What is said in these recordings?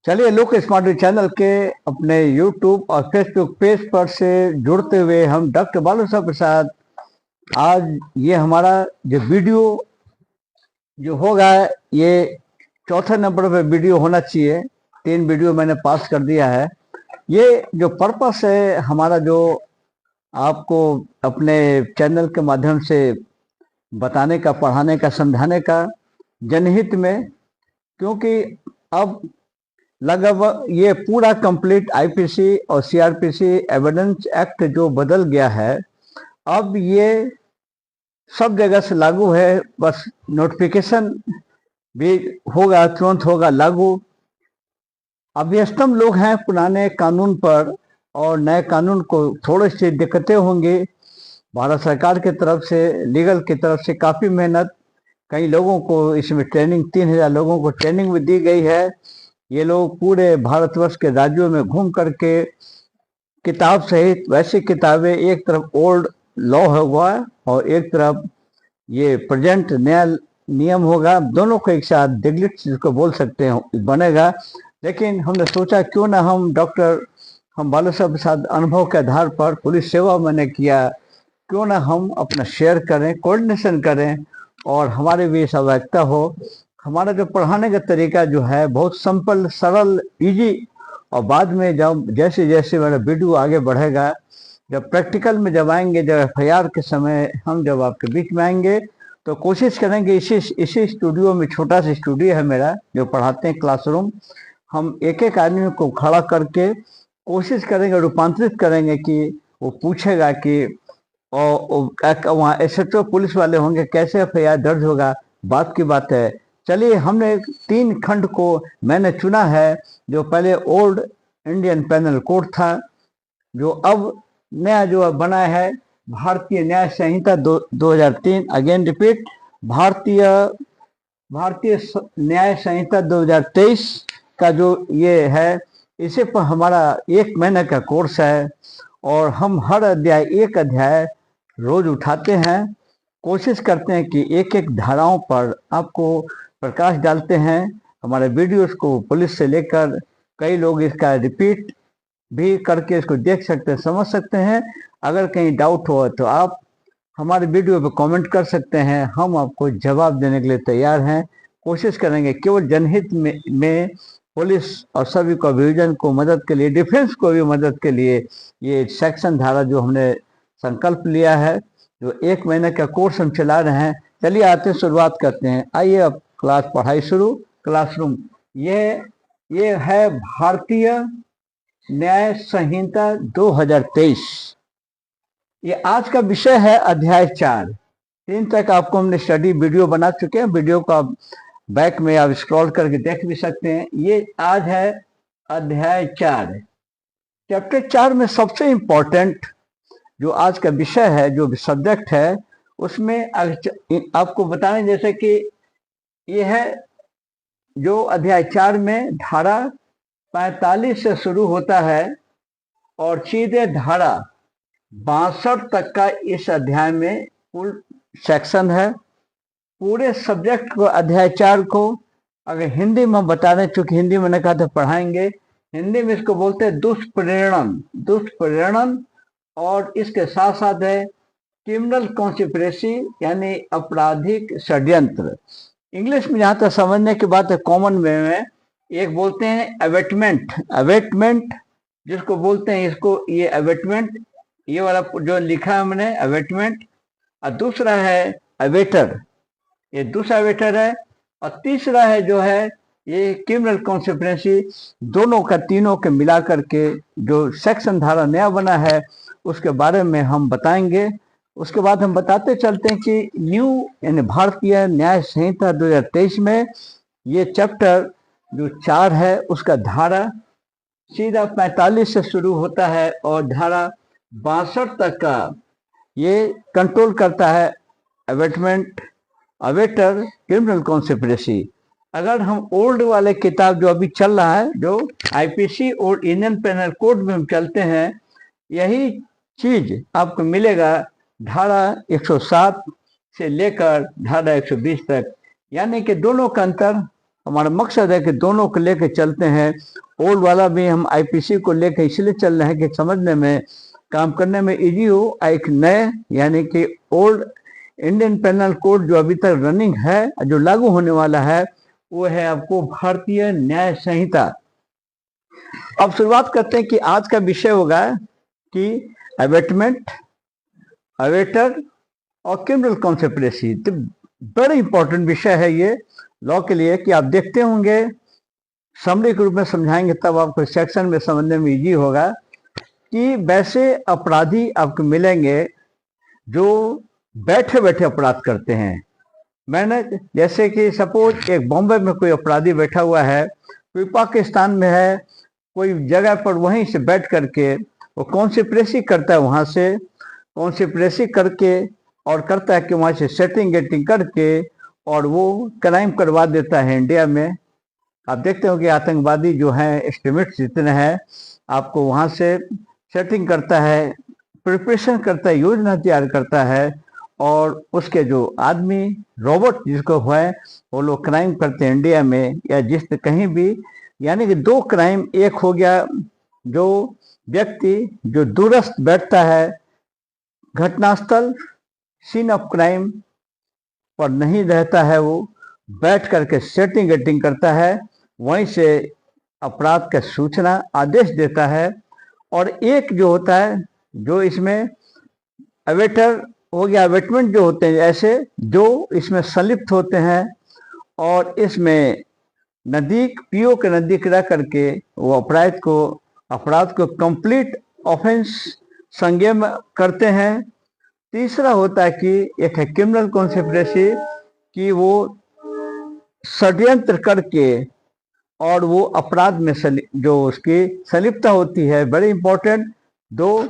चलिए लोक smart channel के अपने यूट्यूब और फेसबुक पेज पर से जुड़ते हुए हम डॉक्टर बालू साहब प्रसाद आज ये हमारा जो वीडियो जो होगा ये चौथे नंबर पे वीडियो होना चाहिए। 3 वीडियो मैंने पास कर दिया है। ये जो पर्पस है हमारा जो आपको अपने चैनल के माध्यम से बताने का, पढ़ाने का, समझाने का जनहित में, क्योंकि अब लगभग ये पूरा कंप्लीट आईपीसी और सीआरपीसी एविडेंस एक्ट जो बदल गया है, अब ये सब जगह से लागू है। बस नोटिफिकेशन भी होगा, तुरंत होगा लागू। अभ्यस्तम लोग हैं पुराने कानून पर और नए कानून को थोड़ी सी दिक्कतें होंगी। भारत सरकार की तरफ से, लीगल की तरफ से काफ़ी मेहनत, कई लोगों को इसमें ट्रेनिंग, 3000 लोगों को ट्रेनिंग भी दी गई है। ये लोग पूरे भारतवर्ष के राज्यों में घूम करके किताब सहित वैसी किताबें, एक तरफ ओल्ड लॉ होगा और एक तरफ ये प्रेजेंट नया नियम होगा, दोनों को एक साथ डिग्लिट जिसको बोल सकते हैं बनेगा। लेकिन हमने सोचा क्यों ना हम बालू साहब के साथ अनुभव के आधार पर, पुलिस सेवा मैंने किया, क्यों ना हम अपना शेयर करें, कोऑर्डिनेशन करें और हमारे भी आवश्यकता हो। हमारा जो पढ़ाने का तरीका जो है बहुत सिंपल, सरल, इजी, और बाद में जब जैसे जैसे मेरा वीडियो आगे बढ़ेगा, जब प्रैक्टिकल में जब आएंगे, जब एफआईआर के समय हम जब आपके बीच में आएंगे, तो कोशिश करेंगे इसी स्टूडियो में, छोटा सा स्टूडियो है मेरा जो पढ़ाते हैं, क्लासरूम, हम एक एक आदमी को खड़ा करके कोशिश करेंगे, रूपांतरित करेंगे कि वो पूछेगा कि और वहाँ एसएचओ पुलिस वाले होंगे, कैसे एफआईआर दर्ज होगा, बात की बात है। चलिए, हमने 3 खंड को मैंने चुना है। जो पहले ओल्ड इंडियन पेनल कोड था, जो अब नया जो बना है भारतीय न्याय संहिता 2003, अगेन रिपीट, भारतीय न्याय संहिता 2023 का जो ये है, इसे पर हमारा 1 महीने का कोर्स है और हम हर अध्याय, एक अध्याय रोज उठाते हैं। कोशिश करते हैं कि एक एक धाराओं पर आपको प्रकाश डालते हैं। हमारे वीडियोस को पुलिस से लेकर कई लोग इसका रिपीट भी करके इसको देख सकते हैं, समझ सकते हैं। अगर कहीं डाउट हो तो आप हमारे वीडियो पे कमेंट कर सकते हैं, हम आपको जवाब देने के लिए तैयार हैं। कोशिश करेंगे केवल जनहित में पुलिस और सभी को, अभियोजन को मदद के लिए, डिफेंस को भी मदद के लिए ये सेक्शन धारा जो हमने संकल्प लिया है, जो 1 महीने का कोर्स हम चला रहे हैं। चलिए आते शुरुआत करते हैं। आइए अब क्लास पढ़ाई शुरू। क्लासरूम ये है भारतीय न्याय संहिता 2023। ये आज का विषय है अध्याय 4। 3 तक आपको हमने स्टडी वीडियो बना चुके हैं। वीडियो को आप बैक में आप स्क्रॉल करके देख भी सकते हैं। ये आज है अध्याय 4। चैप्टर 4 में सबसे इम्पोर्टेंट जो आज का विषय है, जो सब्जेक्ट है, उसमें आपको बताने जैसे कि ये है जो अध्याय 4 में धारा 45 से शुरू होता है और सीधे धारा 62 तक का इस अध्याय में कुल सेक्शन है। पूरे सब्जेक्ट को, अध्याय 4 को अगर हिंदी में बता दें, चूंकि हिंदी मैंने कहा था पढ़ाएंगे, हिंदी में इसको बोलते हैं दुष्प्रेरणन, और इसके साथ साथ है क्रिमिनल कॉन्स्पिरेसी, यानी आपराधिक षड्यंत्र। इंग्लिश में जहाँ तक समझने की बात है, कॉमन वे में एक बोलते हैं अवेटमेंट, जिसको बोलते हैं, इसको ये अवेटमेंट, ये वाला जो लिखा है हमने अवेटमेंट, और दूसरा है अवेटर, ये दूसरा अवेटर है, और तीसरा है जो है ये क्रिमिनल कॉन्स्पिरेसी। दोनों का, तीनों के मिला करके जो सेक्शन धारा नया बना है उसके बारे में हम बताएंगे। उसके बाद हम बताते चलते हैं कि न्यू यानी भारतीय न्याय संहिता 2023 में ये चैप्टर जो 4 है उसका धारा सीधा 45 से शुरू होता है और धारा 62 तक का ये कंट्रोल करता है अवेटर, क्रिमिनल कॉन्स्पिरेसी। अगर हम ओल्ड वाले किताब जो अभी चल रहा है, जो आईपीसी और इंडियन पेनल कोड में हम चलते हैं, यही चीज आपको मिलेगा धारा 107 से लेकर धारा 120 तक, यानी कि दोनों का अंतर हमारा मकसद है कि दोनों को लेके चलते हैं। ओल्ड वाला भी हम आईपीसी को लेके इसलिए चल रहे हैं कि समझने में, काम करने में इजी हो। एक नए यानी कि ओल्ड इंडियन पेनल कोड जो अभी तक रनिंग है, जो लागू होने वाला है, वो है आपको भारतीय न्याय संहिता। अब शुरुआत करते हैं कि आज का विषय होगा कि अबेटमेंट, अवेटर और क्रिमिनल कॉन्स्पिरेसी। तो बड़ा इंपॉर्टेंट विषय है ये लॉ के लिए, कि आप देखते होंगे समरी के रूप में समझाएंगे तब आपको सेक्शन में समझने में इजी होगा कि वैसे अपराधी आपको मिलेंगे जो बैठे बैठे अपराध करते हैं। मैंने जैसे कि सपोज एक बॉम्बे में कोई अपराधी बैठा हुआ है, कोई पाकिस्तान में है, कोई जगह पर वहीं से बैठ करके वो कॉन्स्पिरेसी करता है, वहां से कॉन्स्पिरेसी करके और करता है कि वहां से सेटिंग गेटिंग करके और वो क्राइम करवा देता है इंडिया में। आप देखते हो कि आतंकवादी जो हैं, एस्टिमेट्स जितने हैं, आपको वहां से सेटिंग करता है, प्रिपरेशन करता है, योजना तैयार करता है, और उसके जो आदमी रोबोट जिसको है वो लोग क्राइम करते हैं इंडिया में या जिस कहीं भी। यानी कि दो क्राइम, एक हो गया जो व्यक्ति जो दूरस्थ बैठता है, घटनास्थल सीन ऑफ क्राइम पर नहीं रहता है, वो बैठ करके सेटिंग गेटिंग करता है, वहीं से अपराध का सूचना आदेश देता है। और एक जो होता है जो इसमें अवेटर हो गया, अवेटमेंट जो होते हैं ऐसे जो इसमें संलिप्त होते हैं और इसमें नजदीक पीओ के नजदीक रह करके वो अपराध को कंप्लीट ऑफेंस संज्ञेय करते हैं। तीसरा होता है कि एक है क्रिमिनल कॉन्स्पिरेसी, कि वो षड्यंत्र करके और वो अपराध में जो उसकी संलिप्तता होती है। बड़ी इंपॉर्टेंट दो,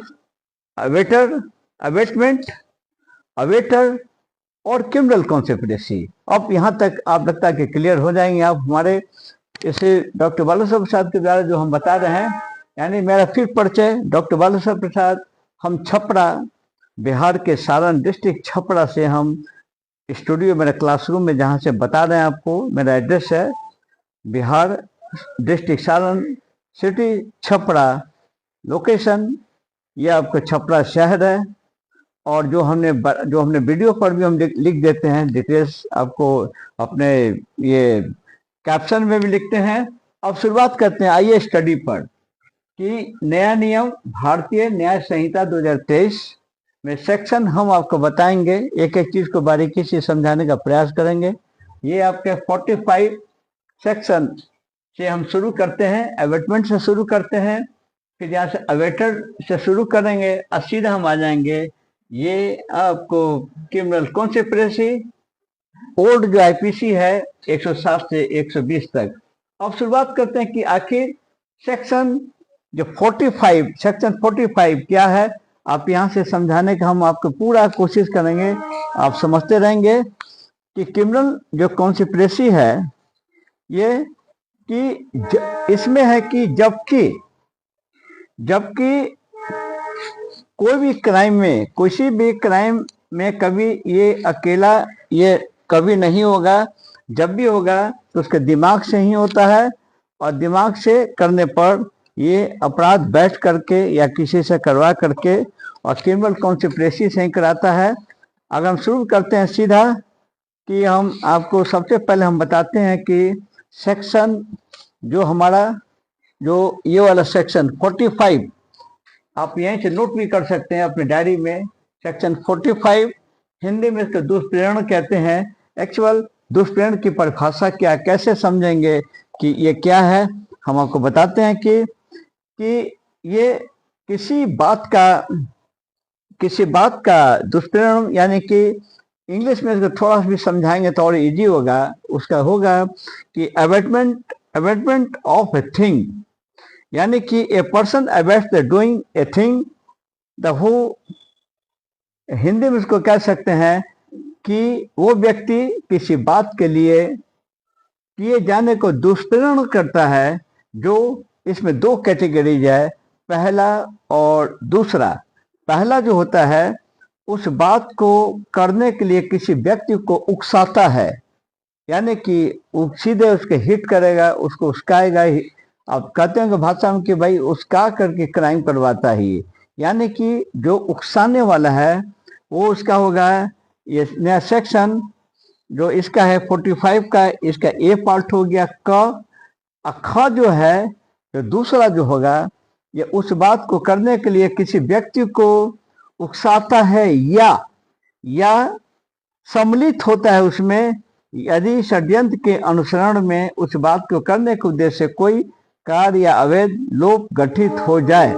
अवेटमेंट, अवेटर और क्रिमिनल कॉन्स्पिरेसी। अब यहाँ तक आप लगता है कि क्लियर हो जाएंगे आप हमारे इसे डॉक्टर बालू साहब प्रसाद के द्वारा जो हम बता रहे हैं। यानी मेरा फिर परिचय, डॉक्टर बालू साहब प्रसाद, हम छपरा, बिहार के सारण डिस्ट्रिक्ट छपरा से हम स्टूडियो, मेरे क्लासरूम में जहाँ से बता रहे हैं आपको, मेरा एड्रेस है Bihar district Saran, city Chhapra, location ये आपका छपरा शहर है। और जो हमने वीडियो पर भी हम लिख देते हैं डिटेल्स, आपको अपने ये कैप्शन में भी लिखते हैं। अब शुरुआत करते हैं आइए स्टडी पर, कि नया नियम भारतीय न्याय संहिता 2023 में सेक्शन हम आपको बताएंगे, एक एक चीज को बारीकी से समझाने का प्रयास करेंगे। ये आपके 45 सेक्शन से हम शुरू करते हैं, अवेटमेंट से शुरू करते हैं, फिर यहाँ से अवेटर से शुरू करेंगे और सीधा हम आ जाएंगे ये आपको क्रिमिनल कॉन्स्पिरेसी, ओल्ड जो आईपीसी है 107 से 120 तक। अब शुरुआत करते हैं कि आखिर सेक्शन जो 45, सेक्शन 45 क्या है, आप यहाँ से समझाने का हम आपको पूरा कोशिश करेंगे, आप समझते रहेंगे कि क्रिमिनल जो कॉन्स्पिरेसी है ये कि इसमें है कि जबकि कोई भी क्राइम में, किसी भी क्राइम में कभी ये अकेला ये कभी नहीं होगा, जब भी होगा तो उसके दिमाग से ही होता है, और दिमाग से करने पर ये अपराध बैठ करके या किसी से करवा करके और क्रिमिनल कॉन्स्पिरेसी से ही कराता है। अगर हम शुरू करते हैं सीधा, कि हम आपको सबसे पहले हम बताते हैं कि सेक्शन जो हमारा जो ये वाला सेक्शन 45, आप यहीं से नोट भी कर सकते हैं अपने डायरी में। सेक्शन 45 हिंदी में इसको दुष्प्रेरण कहते हैं। एक्चुअल दुष्प्रेरण की परिभाषा क्या, कैसे समझेंगे कि ये क्या है, हम आपको बताते हैं कि ये किसी बात का दुष्प्रेरण, यानी कि इंग्लिश में इसको थोड़ा भी समझाएंगे तो और इजी होगा। उसका होगा कि अबेटमेंट ऑफ ए थिंग, यानी कि a person abets the doing a thing the who, Hindi में इसको कह सकते हैं कि वो व्यक्ति किसी बात के लिए किए जाने को दुष्प्रेरण करता है। जो इसमें दो कैटेगरीज है, पहला और दूसरा। पहला जो होता है उस बात को करने के लिए किसी व्यक्ति को उकसाता है, यानी कि वो सीधे उसके हिट करेगा, उसको उस्काएगा। अब कहते हैं कि भाषा में कि भाई उस्का करके क्राइम करवाता ही, यानी कि जो उकसाने वाला है वो उसका होगा। ये नया सेक्शन जो इसका है 45 का, इसका ए पार्ट हो गया क। ख जो है तो दूसरा जो होगा, ये उस बात को करने के लिए किसी व्यक्ति को उकसाता है या सम्मिलित होता है उसमें, यदि षड्यंत्र के अनुसरण में उस बात को करने के उद्देश्य से कोई कार्य या अवैध लोप गठित हो जाए।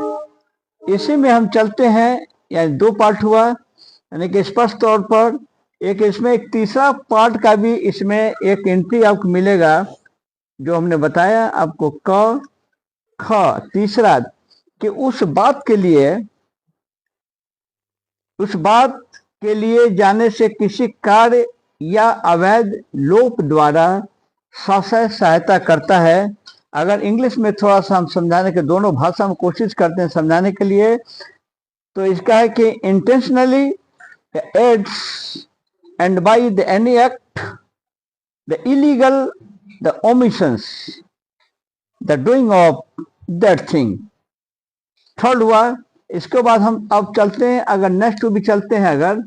इसी में हम चलते हैं, यानी दो पार्ट हुआ, यानी कि स्पष्ट तौर पर एक इसमें एक तीसरा पार्ट का भी इसमें एक एंट्री आपको मिलेगा, जो हमने बताया आपको क ख तीसरा, कि उस बात के लिए जाने से किसी कार्य या अवैध लोप द्वारा सहायता करता है। अगर इंग्लिश में थोड़ा सा हम समझाने के, दोनों भाषा में कोशिश करते हैं समझाने के लिए, तो इसका है कि intentionally aids and by the any act the illegal the omissions the doing of that thing. Third हुआ। इसके बाद हम अब चलते हैं, अगर नेक्स्ट भी चलते हैं अगर,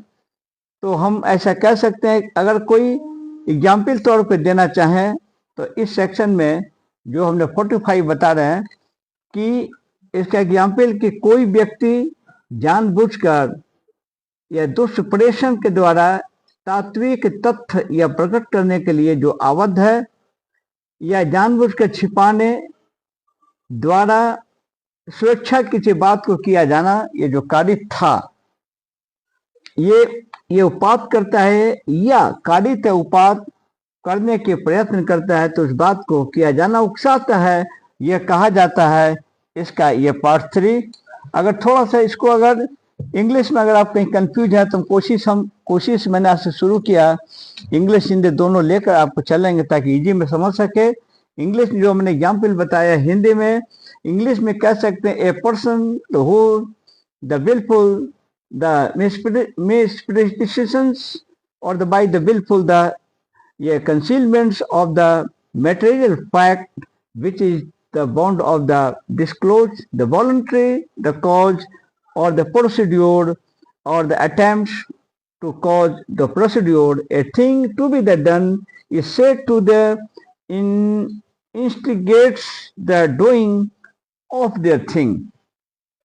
तो हम ऐसा कह सकते हैं, अगर कोई एग्जाम्पल तौर पे देना चाहें तो इस सेक्शन में जो हमने 45 बता रहे हैं कि इसका एग्जाम्पल कि कोई व्यक्ति जानबूझकर या दुष्प्रेषण के द्वारा तात्विक तथ्य या प्रकट करने के लिए जो आबद्ध है, या जानबूझकर छिपाने द्वारा स्वेच्छा किसी बात को किया जाना, ये जो कारित था, ये उपात करता है या कारित उपात करने के प्रयत्न करता है, तो उस बात को किया जाना उकसाता है, यह कहा जाता है। इसका ये पार्ट 3। अगर थोड़ा सा इसको अगर इंग्लिश में अगर आप कहीं कंफ्यूज है तो कोशिश मैंने आज से शुरू किया, इंग्लिश हिंदी दोनों लेकर आपको चलेंगे ताकि इजी में समझ सके। इंग्लिश जो हमने एग्जाम्पल बताया, हिंदी में इंग्लिश में कह सकते हैं a person who the wilful the mispredictions और the by the wilful the ये concealments of the material fact which is the bond of the disclosure, the voluntary, the cause or the procedure or the attempts to cause the procedure, a thing to be the done is said to the instigates the doing of their thing।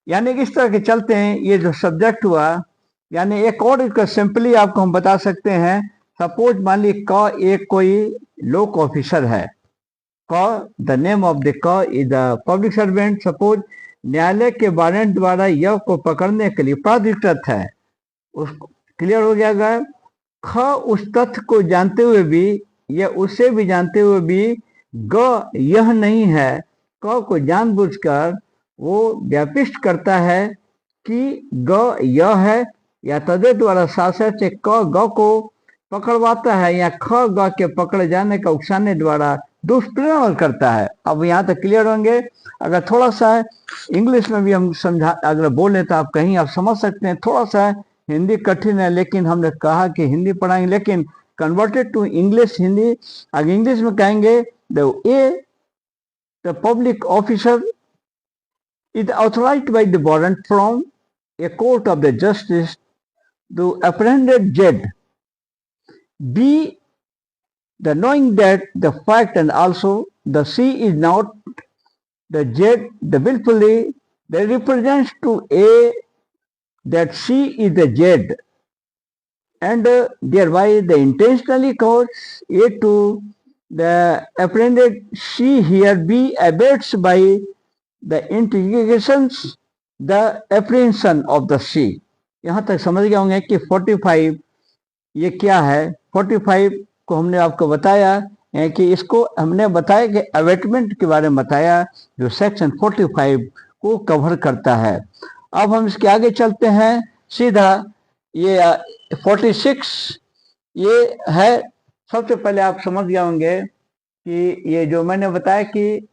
यानी कि इस तरह के चलते हैं। ये जो subject हुआ, यानी एक और इसका सिंपली आपको हम बता सकते हैं। सपोज मान ली क एक कोई लोक ऑफिसर है, क द नेम ऑफ द क is the public servant. Suppose न्यायालय के वारंट द्वारा यह को पकड़ने के लिए प्राधिकृत है, उस क्लियर हो गया। अगर ख उस तथ्य को जानते हुए भी या उससे भी जानते हुए भी ग यह नहीं है, क को जानबूझकर वो व्यापिष्ट करता है कि ग यह है, या तदे द्वारा शासक से क ग को पकड़वाता है, या ख ग के पकड़े जाने का उकसाने द्वारा दुष्प्रेरण करता है। अब यहाँ तक क्लियर होंगे। अगर थोड़ा सा इंग्लिश में भी हम समझा अगर बोले तो आप कहीं आप समझ सकते हैं। थोड़ा सा हिंदी कठिन है, लेकिन हमने कहा कि हिंदी पढ़ाएंगे, लेकिन कन्वर्टेड टू इंग्लिश हिंदी। अगर इंग्लिश में कहेंगे the public officer is authorized by the warrant from a court of the justice to apprehended Z. B. The knowing that the fact and also the C is not the Z, the willfully that represents to A that C is the Z, and thereby the intentionally cause A to the apprehended C here B abates by the intrications the apprehension of the C। यहाँ तक समझ गए होंगे कि 45 ये क्या है। 45 को हमने आपको बताया है कि इसको हमने बताया कि अवेटमेंट के बारे में बताया, जो सेक्शन 45 को कवर करता है। अब हम इसके आगे चलते हैं सीधा। ये 46 ये है। सबसे पहले आप समझ गए होंगे कि ये जो मैंने बताया कि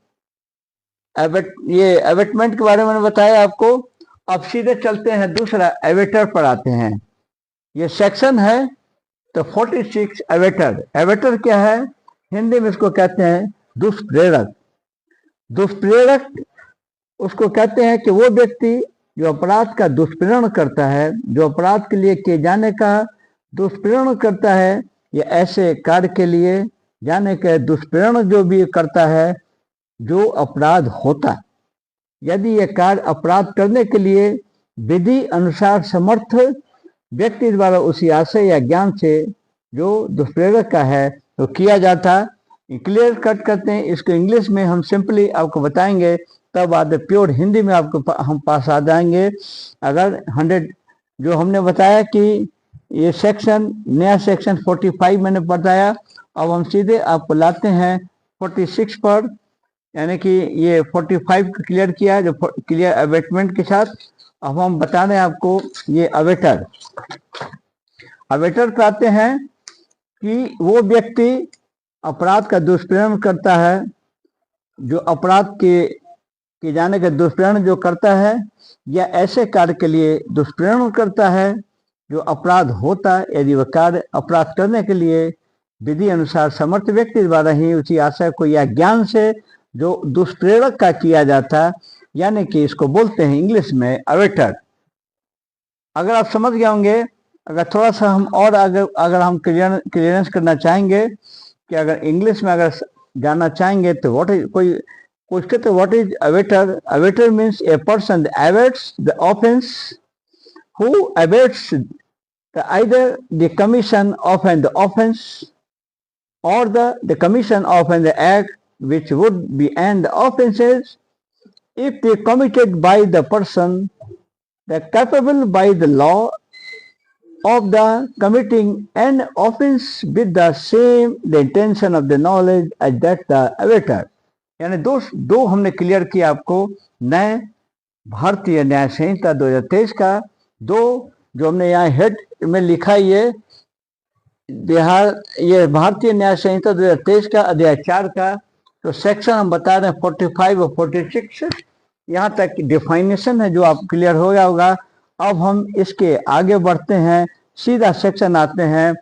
ये अवेटमेंट के बारे में बताया आपको। अब सीधे चलते हैं दूसरा एवेटर पर आते हैं। ये सेक्शन है तो 46 एवेटर। एवेटर क्या है? हिंदी में इसको कहते हैं दुष्प्रेरक। दुष्प्रेरक उसको कहते हैं कि वो व्यक्ति जो अपराध का दुष्प्रेरण करता है, जो अपराध के लिए किए जाने का दुष्प्रेरण करता है, या ऐसे कार्य के लिए जाने का दुष्प्रेरण जो भी करता है जो अपराध होता है, यदि यह कार्य अपराध करने के लिए विधि अनुसार समर्थ व्यक्ति द्वारा उसी आशय या ज्ञान से जो दुष्प्रेरक का है तो किया जाता। क्लियर कट करते हैं इसको इंग्लिश में हम सिंपली आपको बताएंगे, तब बाद प्योर हिंदी में आपको हम पास आ जाएंगे। अगर 100 जो हमने बताया कि ये सेक्शन, नया सेक्शन 45 मैंने बताया, अब हम सीधे आपको लाते हैं 46 पर, यानी कि ये 45 को क्लियर किया जो क्लियर अवेटमेंट के साथ। अब हम बता रहे हैं आपको ये अवेटर पे आते हैं कि वो व्यक्ति अपराध का दुष्प्रेरण करता है, जो अपराध के जाने का दुष्प्रेरण जो करता है, या ऐसे कार्य के लिए दुष्प्रेरण करता है जो अपराध होता है, यदि वह कार्य अपराध करने के लिए विधि अनुसार समर्थ व्यक्ति द्वारा ही उसी आशय को या ज्ञान से जो दुष्प्रेरक का किया जाता, यानी कि इसको बोलते हैं इंग्लिश में अवेटर। अगर आप समझ गए होंगे, अगर थोड़ा सा हम और अगर हम क्लियरेंस करना चाहेंगे कि अगर इंग्लिश में अगर जानना चाहेंगे तो व्हाट इज कोई कहते तो what is abettor. Abettor means a person abets the offence who abets either the commission of an offense or the commission of an act which would be an offenses if they committed by the person that capable by the law of the committing an offense with the same the intention of the knowledge as that the awaiter। यानी दो हमने clear किया आपको नए भारतीय न्याय संहिता 2023 का दो, जो हमने यहाँ हेड में लिखा ये भारतीय न्याय संहिता 2023 का अध्याय 4 का तो सेक्शन हम बता रहे हैं 45 और 46, यहाँ तक डिफाइनेशन है जो आप क्लियर हो गया होगा। अब हम इसके आगे बढ़ते हैं, सीधा सेक्शन आते हैं।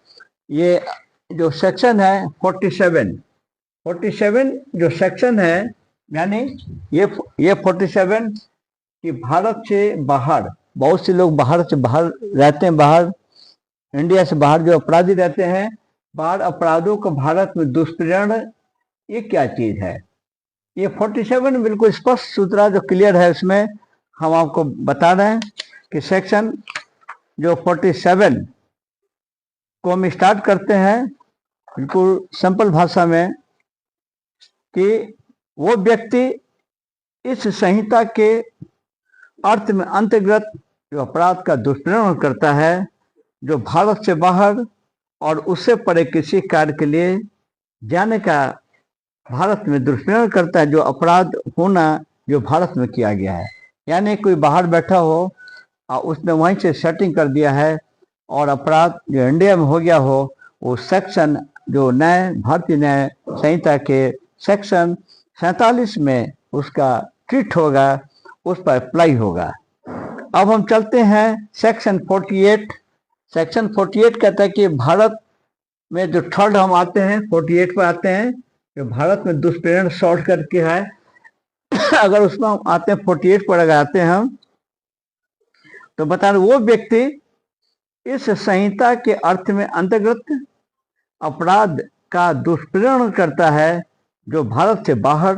ये जो सेक्शन है 47 जो सेक्शन है, यानी ये 47 कि भारत से बाहर, बहुत से लोग भारत से बाहर रहते हैं, बाहर इंडिया से बाहर जो अपराधी रहते हैं, बाहर अपराधों को भारत में दुष्प्रेरण ये क्या चीज है। ये 47 बिल्कुल स्पष्ट सूत्रा जो क्लियर है, उसमें हम आपको बता रहे हैं कि सेक्शन जो 47 को हम स्टार्ट करते हैं बिल्कुल सिंपल भाषा में कि वो व्यक्ति इस संहिता के अर्थ में अंतर्गत जो अपराध का दुष्प्रेरण करता है, जो भारत से बाहर और उससे परे किसी कार्य के लिए जाने का भारत में दुष्प्रेरण करता है, जो अपराध होना जो भारत में किया गया है। यानी कोई बाहर बैठा हो और उसने वहीं से सेटिंग कर दिया है और अपराध जो इंडिया में हो गया हो, वो सेक्शन जो नए भारतीय न्याय संहिता के सेक्शन 47 में उसका ट्रीट होगा, उस पर अप्लाई होगा। अब हम चलते हैं सेक्शन 48। सेक्शन 48 कहता है कि भारत में जो थर्ड हम आते हैं 48 पर आते हैं, जो भारत में दुष्प्रेरण शॉर्ट करके है। अगर उसमें हम आते हैं 48 पर अगर आते हैं हम तो बता रहे वो व्यक्ति इस संहिता के अर्थ में अंतर्गत अपराध का दुष्प्रेरण करता है जो भारत से बाहर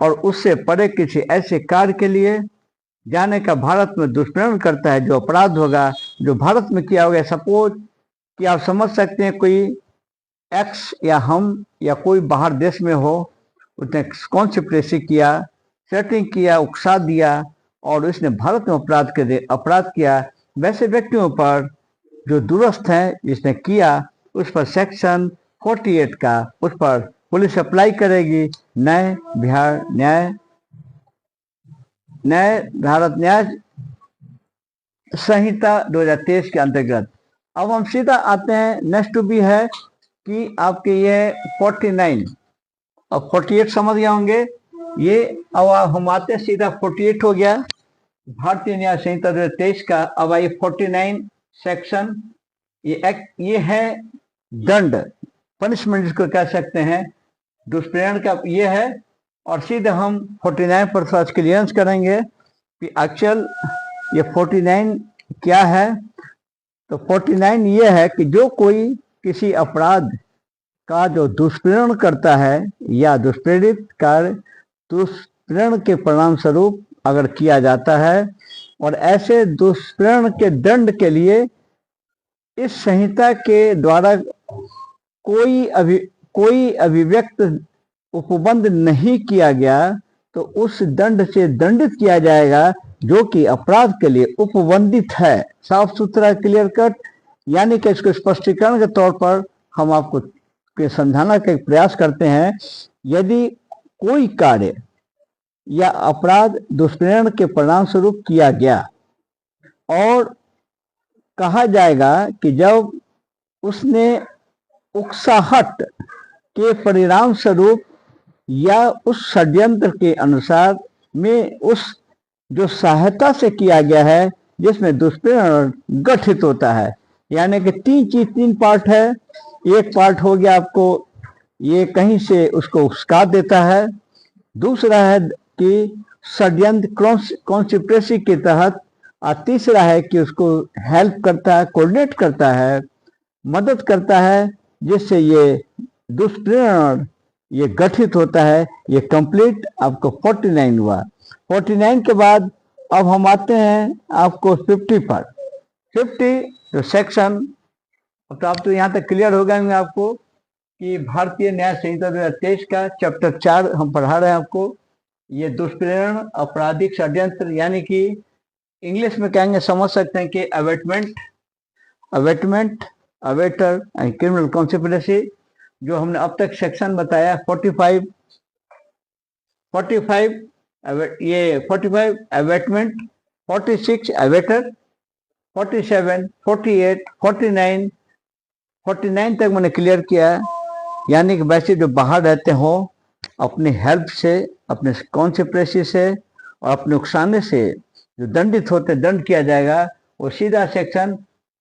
और उससे परे किसी ऐसे कार्य के लिए जाने का भारत में दुष्प्रेरण करता है, जो अपराध होगा जो भारत में किया होगा। सपोज कि आप समझ सकते हैं कोई एक्स या हम या कोई बाहर देश में हो, उसने कॉन्स्पिरेसी किया, सेटिंग किया, उकसा दिया और उसने भारत में अपराध किया, वैसे व्यक्तियों पर जो दुरुस्त है जिसने किया उस पर सेक्शन 48 का उस पर पुलिस अप्लाई करेगी नए भारत न्याय संहिता 2023 के अंतर्गत। अब हम सीधा आते हैं, नेक्स्ट टू बी है कि आपके ये 49 और 48 समझ गए होंगे ये। अब हम आते हैं सीधा 48 हो गया भारतीय न्याय संहिता 2023 का। अब आइए 49 सेक्शन, ये है दंड, पनिशमेंट जिसको कह सकते हैं, दुष्प्रेरण का ये है। और सीधे हम 49 पर थोड़ा क्लियरेंस करेंगे कि एक्चुअल ये 49 क्या है। तो 49 ये है कि जो कोई किसी अपराध का जो दुष्प्रेरण करता है या दुष्प्रेरित कार्य दुष्प्रेरण के परिणाम स्वरूप अगर किया जाता है, और ऐसे दुष्प्रेरण के दंड के लिए इस संहिता के द्वारा कोई अभिव्यक्त उपबंध नहीं किया गया, तो उस दंड से दंडित किया जाएगा जो कि अपराध के लिए उपबंधित है। साफ सुथरा क्लियर कट, यानी कि इसको स्पष्टीकरण के तौर पर हम आपको समझाना का प्रयास करते हैं। यदि कोई कार्य या अपराध दुष्प्रेरण के परिणाम स्वरूप किया गया, और कहा जाएगा कि जब उसने उकसाहट के परिणाम स्वरूप या उस षड्यंत्र के अनुसार में उस जो सहायता से किया गया है जिसमें दुष्प्रेरण गठित होता है। यानी कि तीन पार्ट है। एक पार्ट हो गया आपको ये कहीं से उसको उकसा देता है, दूसरा है कि षड्यंत्र कॉन्स्पिरेसी के तहत, और तीसरा है कि उसको हेल्प करता है, कोऑर्डिनेट करता है, मदद करता है, जिससे ये दुष्प्रेरण ये गठित होता है। ये कंप्लीट आपको 49 हुआ। 49 के बाद अब हम आते हैं आपको 50 पर। 50 जो सेक्शन, तो आप तो यहाँ तक क्लियर हो गए आपको कि भारतीय न्याय संहिता 2023 का चैप्टर 4 हम पढ़ा रहे हैं आपको। ये दुष्प्रेरण आपराधिक षड्यंत्र, यानी कि इंग्लिश में कहेंगे, समझ सकते हैं कि अवेटमेंट, अवेटर एंड क्रिमिनल कॉन्स्पिरेसी। जो हमने अब तक सेक्शन बताया 45 ये 45 अवेटमेंट, 46 अवेटर, 47, 48, 49 तक मैंने क्लियर किया है। यानी कि वैसे जो बाहर रहते हो अपनी हेल्प से, अपने कॉन्स्पिरेसी से और अपने उकसाने से जो दंडित होते दंड किया जाएगा, वो सीधा सेक्शन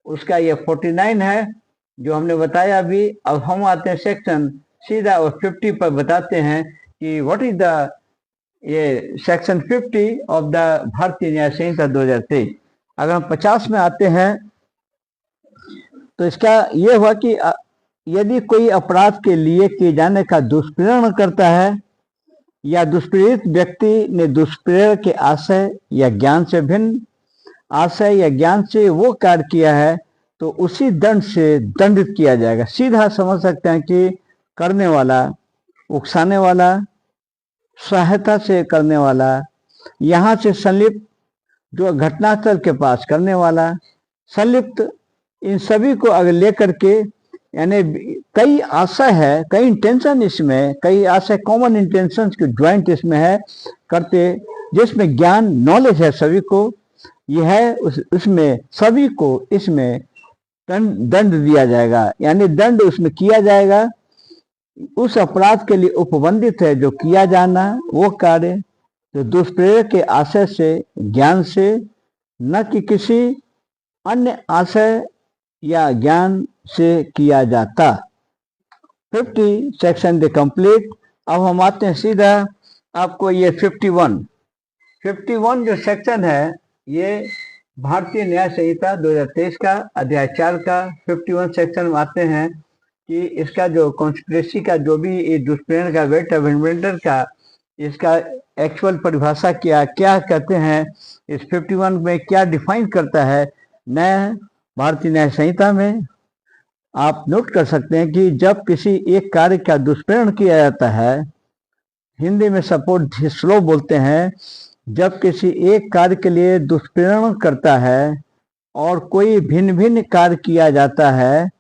उसका ये 49 है जो हमने बताया अभी। अब हम आते हैं सेक्शन सीधा और 50 पर बताते हैं कि व्हाट इज द ये सेक्शन 50 ऑफ द भारतीय न्याय संहिता 2023। अगर हम 50 में आते हैं तो इसका ये हुआ कि यदि कोई अपराध के लिए किए जाने का दुष्प्रेरण करता है या दुष्प्रेरित व्यक्ति ने दुष्प्रेरण के आशय या ज्ञान से भिन्न आशय या ज्ञान से वो कार्य किया है, तो उसी दंड से दंडित किया जाएगा। सीधा समझ सकते हैं कि करने वाला, उकसाने वाला, सहायता से करने वाला, यहाँ से संलिप्त जो घटनास्थल के पास करने वाला, संलिप्त, इन सभी को अगर लेकर के, यानी कई आशय है, कई इंटेंशन इसमें, कई आशय कॉमन इंटेंशन के ज्वाइंट इसमें है करते, जिसमें ज्ञान नॉलेज है सभी को, यह है उसमें सभी को इसमें दंड दिया जाएगा। यानी दंड उसमें किया जाएगा उस अपराध के लिए उपबंधित है जो किया जाना वो कार्य जो दुष्प्रेरक के आशय से, ज्ञान से, न कि किसी अन्य आशय या ज्ञान से किया जाता। 50 सेक्शन द कंप्लीट। अब हम आते हैं सीधा आपको ये 51 जो सेक्शन है, ये भारतीय न्याय संहिता 2023 का अध्याय 4 का 51 सेक्शन में आते हैं कि इसका जो कॉन्स्पिरेसी का जो भी दुष्प्रेरण का वेट ऑफ इन्वेंटर का इसका एक्चुअल परिभाषा क्या कहते हैं, इस 51 में क्या डिफाइन करता है नया भारतीय न्याय संहिता में। आप नोट कर सकते हैं कि जब किसी एक कार्य का दुष्प्रेरण किया जाता है, हिंदी में सपोर्ट स्लो बोलते हैं, जब किसी एक कार्य के लिए दुष्प्रेरण करता है और कोई भिन्न भिन्न कार्य किया जाता है,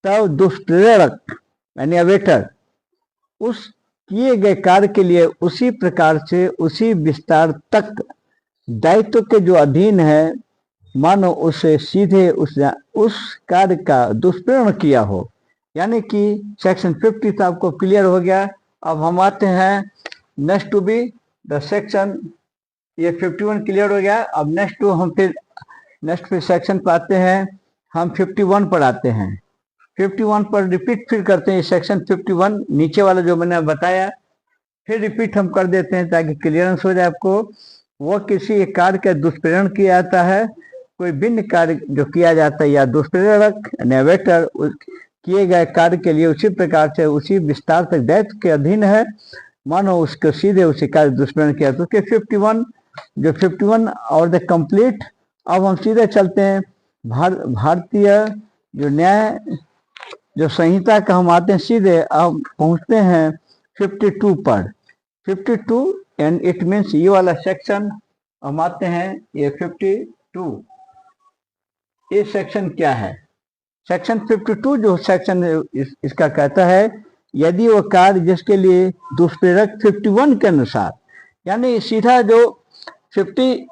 तब दुष्प्रेरक यानी अवेटर उस किए गए कार्य के लिए उसी प्रकार से उसी विस्तार तक दायित्व के जो अधीन है, मानो उसे सीधे उस कार्य का दुष्प्रेरण किया हो। यानी कि सेक्शन 50 तो आपको क्लियर हो गया। अब हम आते हैं next to B the section, ये 51 क्लियर हो गया। अब नेक्स्ट सेक्शन पर आते हैं, हम 51 पर आते हैं। 51 पर रिपीट फिर करते हैं। सेक्शन 51 नीचे वाला जो मैंने बताया फिर रिपीट हम कर देते हैं ताकि क्लियरेंस हो जाए आपको। वो किसी एक कार्य का दुष्प्रेरण किया जाता है, कोई भिन्न कार्य जो किया जाता है या दुष्प्रेरक नेवेटर किए गए कार्य के लिए उसी प्रकार से उसी विस्तार तक दायित्व के अधीन है, मानो उसको सीधे उसी कार्य दुष्प्रेरण किया। तो उसके 51 और द कंप्लीट। अब हम सीधे चलते हैं भारतीय जो न्याय जो संहिता का हम आते हैं सीधे, अब पहुंचते हैं 52 पर। 52 एंड इट मीन्स ये वाला सेक्शन हम आते हैं। ये 52 ये सेक्शन क्या है? सेक्शन 52 जो सेक्शन इसका कहता है यदि वो कार्य जिसके लिए दुष्प्रेरक 51 के अनुसार, यानी सीधा जो 50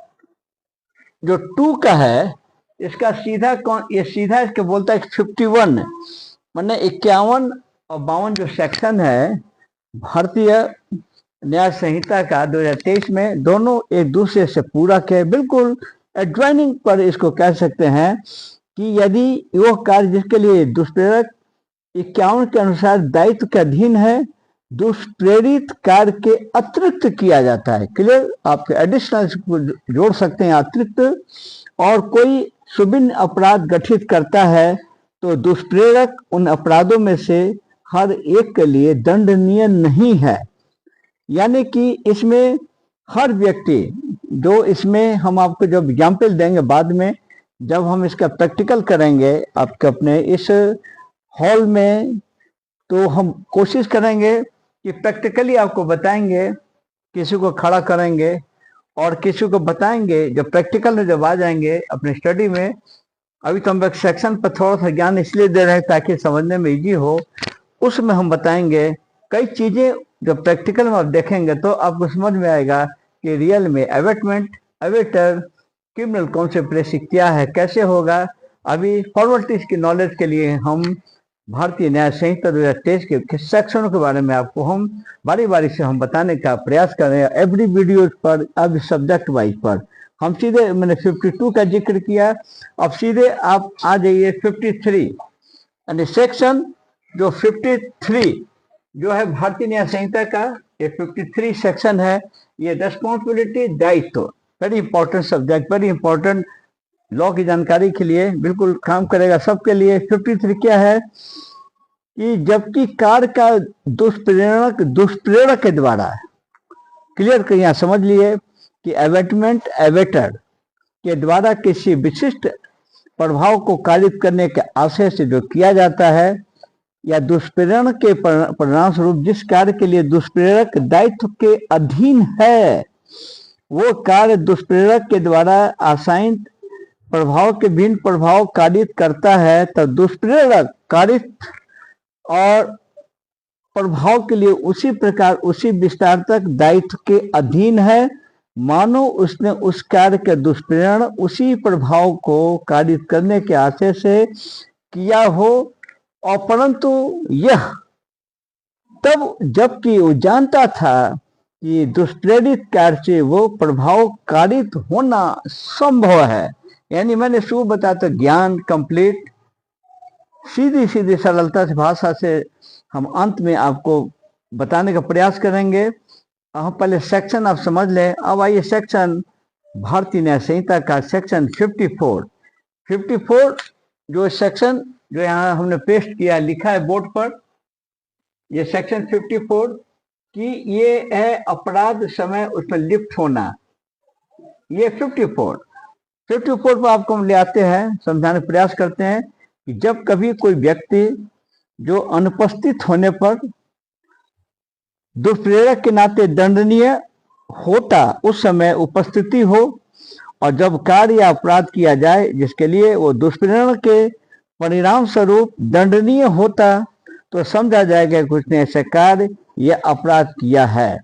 जो 2 का है इसका सीधा कौन, ये सीधा इसके बोलता है 51 माने 51 और 52 जो सेक्शन है भारतीय न्याय संहिता का 2023 में, दोनों एक दूसरे से पूरक है, बिल्कुल एडजॉइनिंग पर इसको कह सकते हैं कि यदि वह कार्य जिसके लिए दुष्प्रेरक 51 के अनुसार दायित्व के अधीन है, दुष्प्रेरित कार्य के अतिरिक्त किया जाता है। क्लियर? आप एडिशनल जोड़ सकते हैं अतिरिक्त, और कोई सुभिन्न अपराध गठित करता है तो दुष्प्रेरक उन अपराधों में से हर एक के लिए दंडनीय नहीं है। यानी कि इसमें हर व्यक्ति जो, इसमें हम आपको जब एग्जाम्पल देंगे बाद में जब हम इसका प्रैक्टिकल करेंगे आपके अपने इस हॉल में, तो हम कोशिश करेंगे कि प्रैक्टिकली आपको बताएंगे, किसी को खड़ा करेंगे और किसी को बताएंगे। जब प्रैक्टिकल में जब आ जाएंगे अपने स्टडी में, अभी तो हम एक सेक्शन पर थोड़ा सा ज्ञान इसलिए दे रहे हैं ताकि समझने में इजी हो, उसमें हम बताएंगे कई चीजें। जब प्रैक्टिकल में आप देखेंगे तो आपको समझ में आएगा कि रियल में एवेटमेंट एवेटर क्रिमिनल कॉन्सेप्रेसी क्या है, कैसे होगा। अभी फॉर्मेलिटीज की नॉलेज के लिए हम भारतीय न्याय संहिता 2023 के सेक्शनों के बारे में आपको हम बारी बारी से हम बताने का प्रयास कर रहे हैं एवरी वीडियो पर। अब सब्जेक्ट वाइज पर हम सीधे, मैंने 52 का जिक्र किया, अब सीधे आप आ जाइए 53 यानी सेक्शन जो 53 जो है भारतीय न्याय संहिता का, ये 53 सेक्शन है। ये रेस्पॉन्सिबिलिटी दायित्व, very important subject, very important law की जानकारी के लिए बिल्कुल काम करेगा सबके लिए। 53 क्या है कि जबकि कार्य का दुष्प्रेरक के द्वारा, क्लियर कर यहाँ समझ लिए कि एवेटमेंट एवेटर के द्वारा किसी विशिष्ट प्रभाव को कारित करने के आशय से जो किया जाता है या दुष्प्रेरण के परिणाम स्वरूप जिस कार्य के लिए दुष्प्रेरक दायित्व के अधीन है, वो कार्य दुष्प्रेरक के द्वारा आसाइन प्रभाव के भिन्न प्रभाव कारित करता है, तो दुष्प्रेरक कारित और प्रभाव के लिए उसी प्रकार उसी विस्तार तक दायित्व के अधीन है, मानो उसने उस कार्य के दुष्प्रेरण उसी प्रभाव को कारित करने के आशय से किया हो, और परंतु यह तब जबकि वो जानता था कि दुष्प्रेरित कार्य से वो प्रभाव कारित होना संभव है। यानी मैंने शुरू बताया तो ज्ञान कंप्लीट, सीधी सीधी सरलता से भाषा से हम अंत में आपको बताने का प्रयास करेंगे। हम पहले सेक्शन आप समझ लें। अब आइए सेक्शन भारतीय न्याय संहिता का सेक्शन 54 जो सेक्शन जो यहाँ हमने पेस्ट किया लिखा है बोर्ड पर, ये सेक्शन 54 कि ये है अपराध समय उसमें लिप्त होना। ये 54 पर आपको हम ले आते हैं, समझाने का प्रयास करते हैं कि जब कभी कोई व्यक्ति जो अनुपस्थित होने पर दुष्प्रेरक के नाते दंडनीय होता उस समय उपस्थिति हो, और जब कार्य या अपराध किया जाए जिसके लिए वो दुष्प्रेरण के परिणाम स्वरूप दंडनीय होता, तो समझा जाएगा कि उसने ऐसे कार्य या अपराध किया है।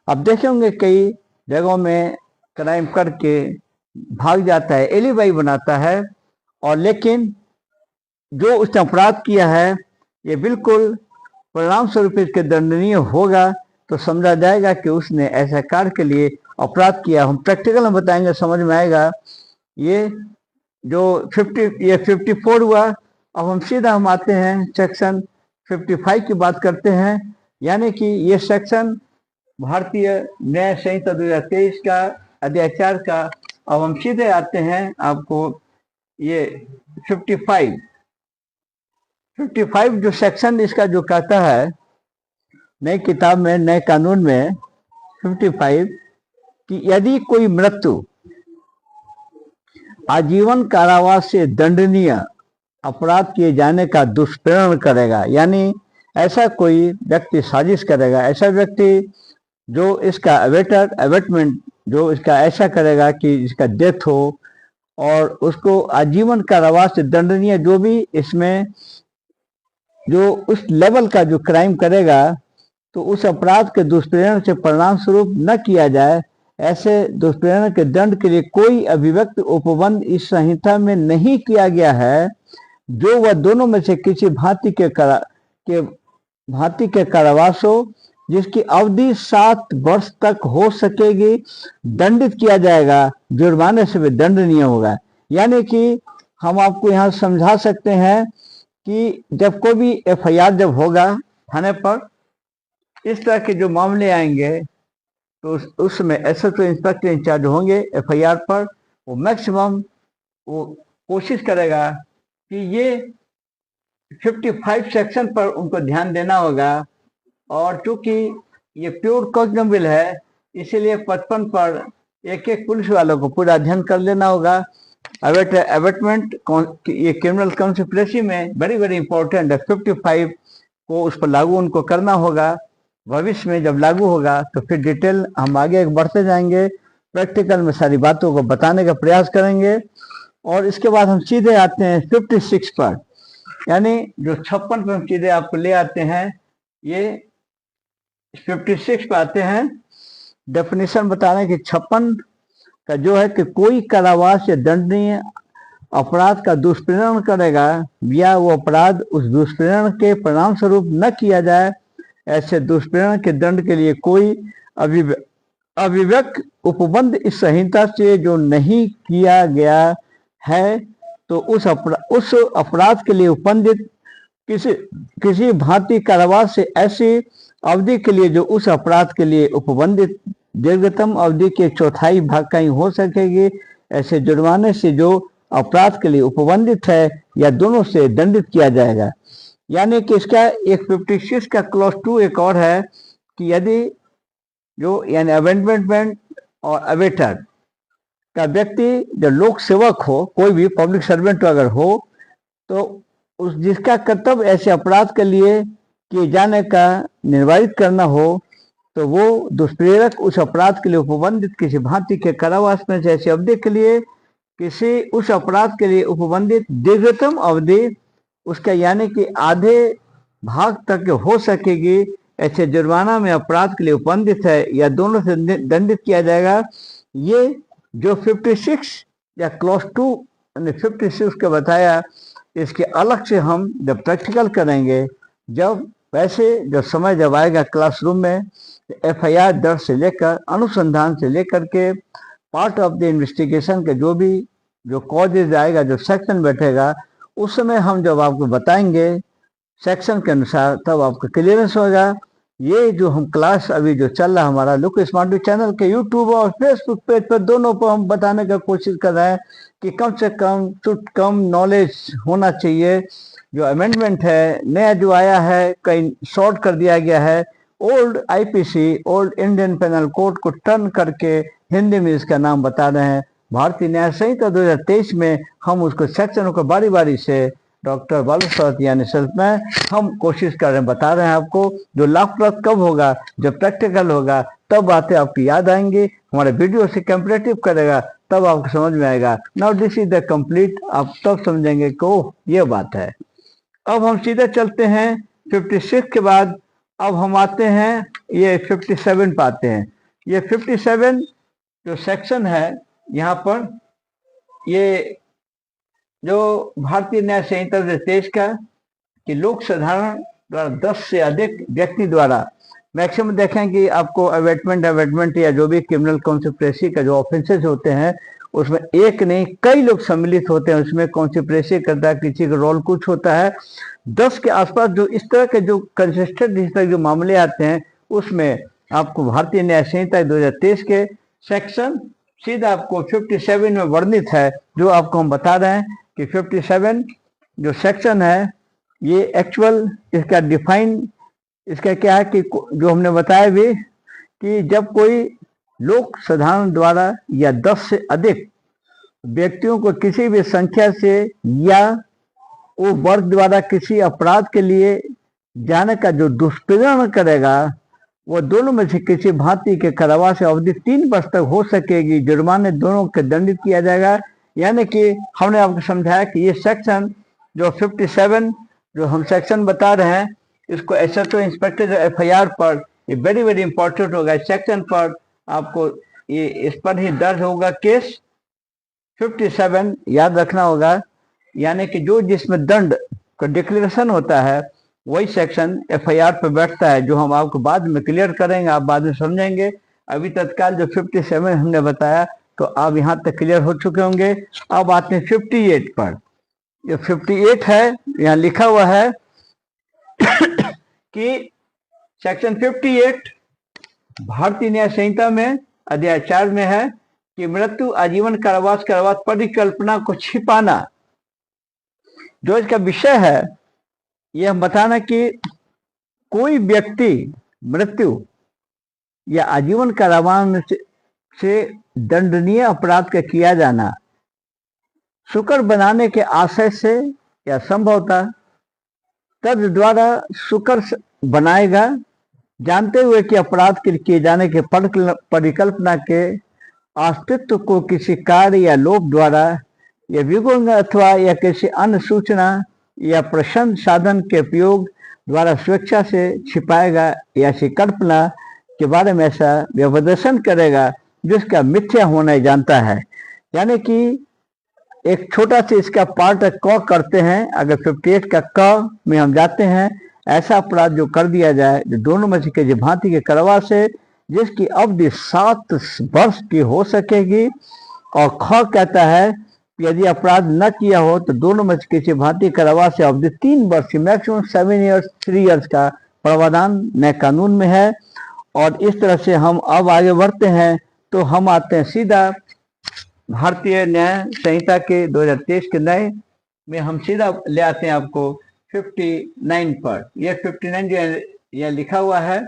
अब देखेंगे कई जगहों में क्राइम करके भाग जाता है, एलिबाई बनाता है, और लेकिन जो उसने अपराध किया है ये बिल्कुल परिणाम स्वरूप इसके दंडनीय होगा, तो समझा जाएगा कि उसने ऐसा कार्य के लिए अपराध किया। हम प्रैक्टिकल में बताएंगे, समझ में आएगा। ये जो 54 हुआ। अब हम आते हैं सेक्शन 55 की बात करते हैं, यानी कि ये सेक्शन भारतीय न्याय संहिता 2023 का अध्याचार का। अब हम सीधे आते हैं आपको ये 55 जो सेक्शन इसका जो कहता है नई किताब में, नए कानून में 55 कि यदि कोई मृत्यु आजीवन कारावास से दंडनीय अपराध किए जाने का दुष्प्रेरण करेगा, यानी ऐसा कोई व्यक्ति साजिश करेगा, ऐसा व्यक्ति जो इसका अवेटमेंट जो इसका ऐसा करेगा कि इसका डेथ हो और उसको आजीवन कारावास से दंडनीय, जो भी इसमें जो उस लेवल का जो क्राइम करेगा तो उस अपराध के दुष्प्रेरण से परिणाम स्वरूप न किया जाए, ऐसे दुष्प्रेरण के दंड के लिए कोई अभिव्यक्त उपबंध इस संहिता में नहीं किया गया है, जो वह दोनों में से किसी भांति के कारावास हो जिसकी अवधि 7 वर्ष तक हो सकेगी, दंडित किया जाएगा, जुर्माने से भी दंडनीय होगा। यानी कि हम आपको यहाँ समझा सकते हैं कि जब कोई भी एफआईआर जब होगा थाने पर, इस तरह के जो मामले आएंगे तो उसमें एसएचओ इंस्पेक्टर इंचार्ज होंगे एफआईआर पर, वो मैक्सिमम वो कोशिश करेगा कि ये 55 सेक्शन पर उनको ध्यान देना होगा। और चूंकि ये प्योर कॉग्निबल है, इसीलिए 55 पर एक एक पुलिस वालों को पूरा अध्ययन कर लेना होगा। अवेटमेंट ये क्रिमिनल कॉन्स्पिरेसी में वेरी इंपॉर्टेंट है। 55 को उस पर लागू उनको करना होगा। भविष्य में जब लागू होगा तो फिर डिटेल हम आगे बढ़ते जाएंगे, प्रैक्टिकल में सारी बातों को बताने का प्रयास करेंगे। और इसके बाद हम सीधे आते हैं 56 पर, यानी जो 56 पर हम सीधे आपको ले आते हैं। ये 56 पर आते हैं, डेफिनेशन बता रहे हैं कि 56 का जो है कि कोई कारावास या दंडनीय अपराध का दुष्प्रेरण करेगा या वो अपराध उस दुष्प्रेरण के परिणाम स्वरूप न किया जाए, ऐसे दुष्प्रेरण के दंड के लिए कोई अभिव्यक्त उपबंध इस संहिता से जो नहीं किया गया है, तो उस अपराध के लिए उपबंधित किसी भांति कारावास से ऐसी अवधि के लिए जो उस अपराध के लिए उपबंधित दीर्घतम अवधि के 1/4 भाग का ही हो सकेगी, ऐसे जुर्माने से जो अपराध के लिए उपबंधित है या दोनों से दंडित किया जाएगा। यानी कि इसका एक 56 का क्लॉज 2 एक और है कि यदि जो यानी अमेंडमेंट और अवेटर का व्यक्ति जो लोक सेवक हो, कोई भी पब्लिक सर्वेंट अगर हो, तो उस जिसका कर्तव्य ऐसे अपराध के लिए किए जाने का निर्वाहित करना हो, तो वो दुष्प्रेरक उस अपराध के लिए उपबंधित किसी भांति के कारावास में से ऐसी अवधि के लिए किसी उस अपराध के लिए उपबंधित दीर्घतम अवधि उसका यानी कि आधे भाग तक हो सकेगी, ऐसे जुर्माना में अपराध के लिए उपबंधित है या दोनों से दंडित किया जाएगा। ये जो 56 या क्लॉज 2 यानी 56 का बताया, इसके अलग से हम जब प्रैक्टिकल करेंगे, जब वैसे जब समय जब आएगा क्लासरूम में, एफआईआर दर्ज से लेकर अनुसंधान से लेकर के पार्ट ऑफ द इन्वेस्टिगेशन के जो कॉजेज आएगा, जो सेक्शन बैठेगा, उस समय हम जब आपको बताएंगे सेक्शन के अनुसार, तब आपको क्लियरेंस होगा। ये जो हम क्लास अभी जो चल रहा है हमारा लुक स्मार्ट चैनल के यूट्यूब और फेसबुक पेज पर, दोनों पर हम बताने का कोशिश कर रहे हैं कि कम से कम नॉलेज होना चाहिए। जो अमेंडमेंट है नया जो आया है, कहीं शॉर्ट कर दिया गया है, old IPC old Indian penal code को टर्न करके हिंदी में इसका नाम बता रहे हैं। भारतीय न्याय संहिता 2023 में हम उसको सेक्शनों को बारी बारी से डॉक्टर बालू साहब यानी सेल्फ में हम कोशिश कर रहे हैं, बता रहे हैं आपको। जो लाभप्रद कब होगा, जब प्रैक्टिकल होगा, तब बातें आपकी याद आएंगी, हमारे वीडियो से कंपैरेटिव करेगा, तब आपको समझ में आएगा। Now this is the complete, आप तब समझेंगे कि ओह ये बात है। अब हम सीधे चलते हैं 56 के बाद, अब हम आते हैं ये 57 पे आते हैं। ये 57 जो सेक्शन है यहाँ पर, ये जो भारतीय न्याय संहिता 2023 का कि लोक साधारण द्वारा 10 से अधिक व्यक्ति द्वारा मैक्सिमम देखें कि आपको अवेटमेंट या जो भी क्रिमिनल कॉन्स्पिरेसी का जो ऑफेंसेस होते हैं उसमें एक नहीं कई लोग सम्मिलित होते हैं, उसमें कॉन्स्पिरेसी करता है, किसी का रोल कुछ होता है। 10 के आसपास जो इस तरह के जो कंसिस्टेंट इस तरह जो मामले आते हैं, उसमें आपको भारतीय न्याय संहिता 2023 के सेक्शन सीधा आपको 57 में वर्णित है, जो आपको हम बता रहे हैं कि 57 जो सेक्शन है ये एक्चुअल इसका डिफाइन इसका क्या है कि जो हमने बताया भी कि जब कोई लोक साधारण द्वारा या 10 से अधिक व्यक्तियों को किसी भी संख्या से या वो वर्ग द्वारा किसी अपराध के लिए जाने का जो दुष्प्रेरण करेगा, वो दोनों में से किसी भांति के कारावास अवधि 3 वर्ष तक हो सकेगी, जुर्माने दोनों के दंडित किया जाएगा। यानी कि हमने आपको समझाया कि ये सेक्शन जो 57 जो हम सेक्शन बता रहे हैं, इसको एसएचओ इंस्पेक्टर एफआईआर पर ये वेरी वेरी इंपॉर्टेंट होगा। इस सेक्शन पर आपको ये इस पर ही दर्ज होगा केस 57 याद रखना होगा। यानी कि जो जिसमें दंड का डिक्लेरेशन होता है वही सेक्शन एफआईआर पर बैठता है, जो हम आपको बाद में क्लियर करेंगे, आप बाद में समझेंगे। अभी तत्काल जो 57 हमने बताया तो आप यहाँ तक क्लियर हो चुके होंगे। अब आते हैं 58 पर। जो 58 है यहाँ लिखा हुआ है कि सेक्शन 58 भारतीय न्याय संहिता में अध्याय 4 में है कि मृत्यु, आजीवन कारावास, कारावास परिकल्पना को छिपाना। जो इसका विषय है यह बताना कि कोई व्यक्ति मृत्यु या आजीवन कारावास से दंडनीय अपराध का किया जाना शुकर बनाने के आशय से या संभवतः तद द्वारा शुकर बनाएगा, जानते हुए कि अपराध के किए जाने के परिकल्पना के अस्तित्व को किसी कार्य या लोभ द्वारा या विगुण अथवा या किसी अन्य सूचना या प्रसन्न साधन के उपयोग द्वारा स्वेच्छा से छिपाएगा या ऐसी कल्पना के बारे में ऐसा व्यवदर्शन करेगा जिसका मिथ्या होना जानता है। यानी कि एक छोटा सा इसका पार्ट क करते हैं। अगर 58 का क में हम जाते हैं, ऐसा अपराध जो कर दिया जाए जो दोनों में से किसी भांति के कारावास से जिसकी अवधि 7 वर्ष की हो सकेगी, और ख कहता है यदि अपराध न किया हो तो दोनों में से किसी भांति कारावास से अवधि 3 वर्ष की मैक्सिमम 7 ईयर्स 3 ईयर्स का प्रावधान नए कानून में है। और इस तरह से हम अब आगे बढ़ते हैं तो हम आते हैं सीधा भारतीय न्याय संहिता के 2023 के नए में हम सीधा ले आते हैं आपको 59 पर। यह 59 जो यह लिखा हुआ है